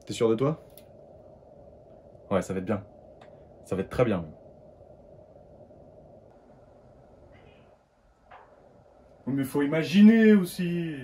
T'es sûr de toi? Ouais, ça va être bien. Ça va être très bien. Mais faut imaginer aussi.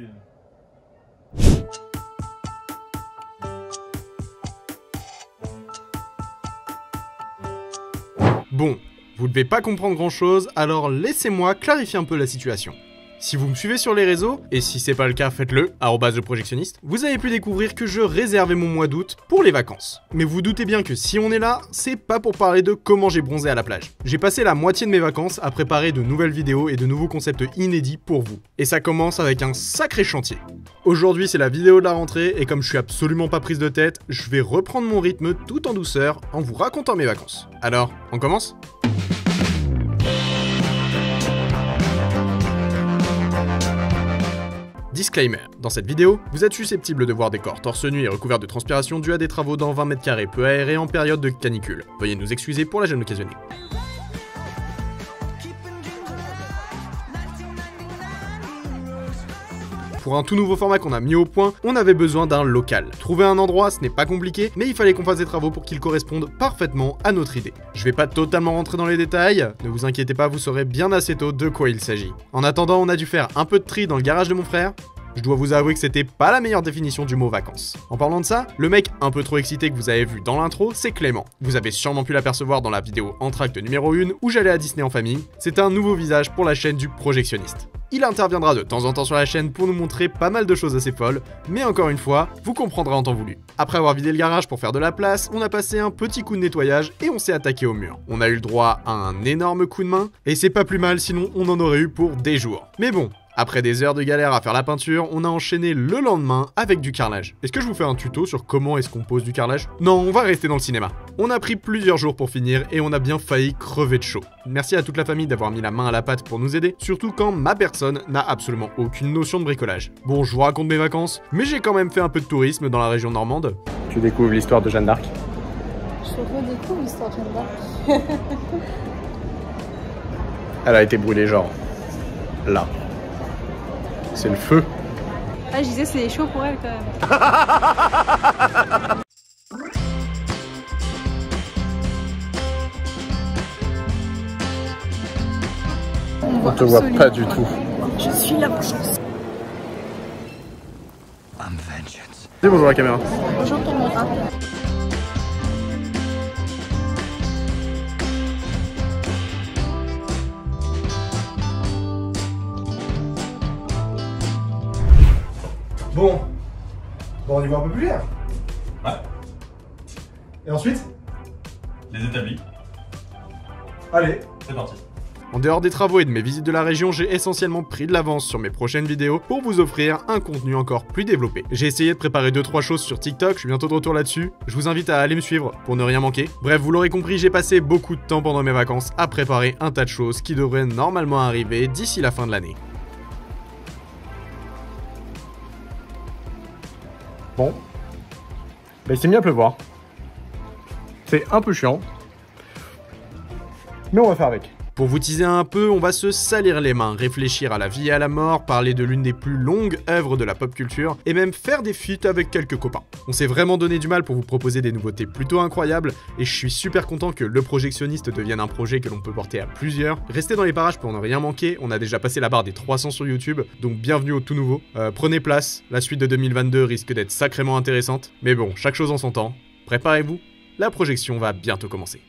Bon, vous ne devez pas comprendre grand chose, alors laissez-moi clarifier un peu la situation. Si vous me suivez sur les réseaux, et si c'est pas le cas, faites-le, @leprojectionniste, vous avez pu découvrir que je réservais mon mois d'août pour les vacances. Mais vous doutez bien que si on est là, c'est pas pour parler de comment j'ai bronzé à la plage. J'ai passé la moitié de mes vacances à préparer de nouvelles vidéos et de nouveaux concepts inédits pour vous. Et ça commence avec un sacré chantier. Aujourd'hui, c'est la vidéo de la rentrée, et comme je suis absolument pas prise de tête, je vais reprendre mon rythme tout en douceur en vous racontant mes vacances. Alors, on commence ? Disclaimer, dans cette vidéo, vous êtes susceptible de voir des corps torse nu et recouverts de transpiration dû à des travaux dans 20 mètres carrés peu aérés en période de canicule. Veuillez nous excuser pour la gêne occasionnée. Pour un tout nouveau format qu'on a mis au point, on avait besoin d'un local. Trouver un endroit, ce n'est pas compliqué, mais il fallait qu'on fasse des travaux pour qu'ils correspondent parfaitement à notre idée. Je vais pas totalement rentrer dans les détails, ne vous inquiétez pas, vous saurez bien assez tôt de quoi il s'agit. En attendant, on a dû faire un peu de tri dans le garage de mon frère. Je dois vous avouer que c'était pas la meilleure définition du mot vacances. En parlant de ça, le mec un peu trop excité que vous avez vu dans l'intro, c'est Clément. Vous avez sûrement pu l'apercevoir dans la vidéo Entracte numéro 1 où j'allais à Disney en famille. C'est un nouveau visage pour la chaîne du projectionniste. Il interviendra de temps en temps sur la chaîne pour nous montrer pas mal de choses assez folles, mais encore une fois, vous comprendrez en temps voulu. Après avoir vidé le garage pour faire de la place, on a passé un petit coup de nettoyage et on s'est attaqué au mur. On a eu le droit à un énorme coup de main, et c'est pas plus mal sinon on en aurait eu pour des jours. Mais bon, après des heures de galère à faire la peinture, on a enchaîné le lendemain avec du carrelage. Est-ce que je vous fais un tuto sur comment est-ce qu'on pose du carrelage? Non, on va rester dans le cinéma. On a pris plusieurs jours pour finir et on a bien failli crever de chaud. Merci à toute la famille d'avoir mis la main à la pâte pour nous aider, surtout quand ma personne n'a absolument aucune notion de bricolage. Bon, je vous raconte mes vacances, mais j'ai quand même fait un peu de tourisme dans la région normande. Tu découvres l'histoire de Jeanne d'Arc. Je redécouvre l'histoire de Jeanne d'Arc. Elle a été brûlée genre là. C'est le feu. Ah, je disais, c'est chaud pour elle quand même. On te voit pas du tout. Je suis la vengeance. Dis bonjour à la caméra. Bonjour caméra. Bon, on y va un peu plus clair. Ouais. Et ensuite? Les établis. Allez. C'est parti. En dehors des travaux et de mes visites de la région, j'ai essentiellement pris de l'avance sur mes prochaines vidéos pour vous offrir un contenu encore plus développé. J'ai essayé de préparer 2-3 choses sur TikTok, je suis bientôt de retour là-dessus. Je vous invite à aller me suivre pour ne rien manquer. Bref, vous l'aurez compris, j'ai passé beaucoup de temps pendant mes vacances à préparer un tas de choses qui devraient normalement arriver d'ici la fin de l'année. Bon. Bah, il s'est mis à pleuvoir. C'est un peu chiant. Mais on va faire avec. Pour vous teaser un peu, on va se salir les mains, réfléchir à la vie et à la mort, parler de l'une des plus longues œuvres de la pop culture, et même faire des feats avec quelques copains. On s'est vraiment donné du mal pour vous proposer des nouveautés plutôt incroyables, et je suis super content que Le Projectionniste devienne un projet que l'on peut porter à plusieurs. Restez dans les parages pour ne rien manquer, on a déjà passé la barre des 300 sur YouTube, donc bienvenue au tout nouveau. Prenez place, la suite de 2022 risque d'être sacrément intéressante, mais bon, chaque chose en son temps. Préparez-vous, la projection va bientôt commencer.